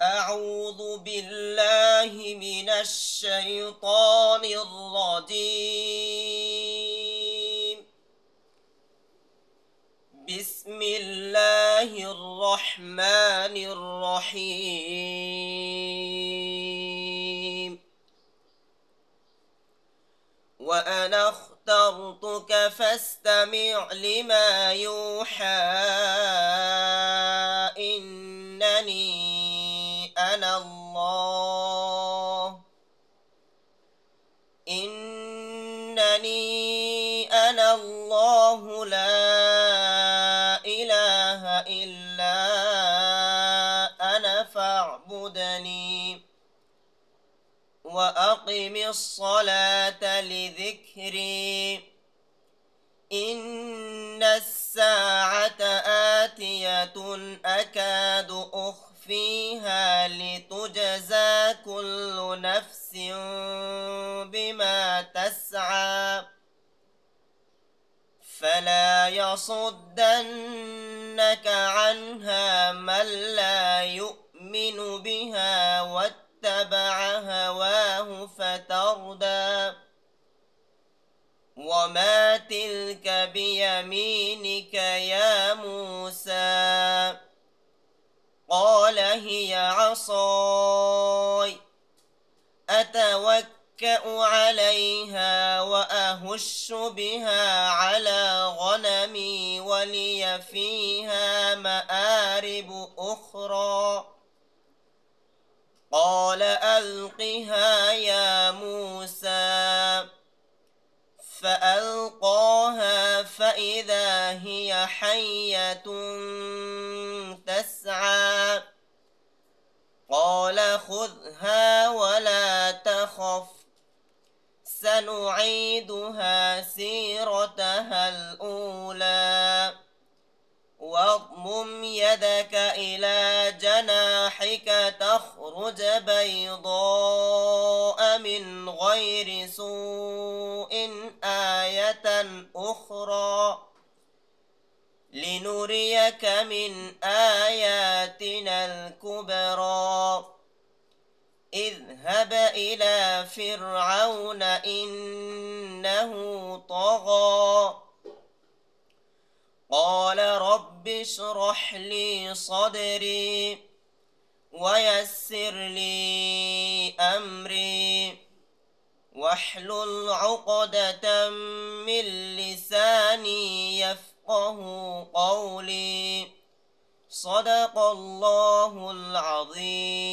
أعوذ بالله من الشيطان الرجيم. بسم الله الرحمن الرحيم. وأنا اخترتك فاستمع لما يوحى إنني أنا الله لا إله إلا أنا فاعبدني وأقم الصلاة لذكري إن الساعة آتية أكاد أخفيها لتجزى كل نفس بما تسعى فلا يصدنك عنها من لا يؤمن بها واتبع هواه فتردى وما تلك بيمينك يا موسى قال هي عصاي أتوكأ عليها وأهش بها على غنمي ولي فيها مآرب أخرى قال ألقها يا موسى فألقاها فإذا هي حية تسعى قال خذها ولا تخف سنعيدها سيرتها الأولى واضمم يدك إلى جناحك تخرج بيضاء من غير سوء آية أخرى لنريك من آياتنا الكبرى اذهب إلى فرعون إنه طغى قال رب اشرح لي صدري ويسر لي أمري واحلل عقدة من لساني يفقه قولي صدق الله العظيم.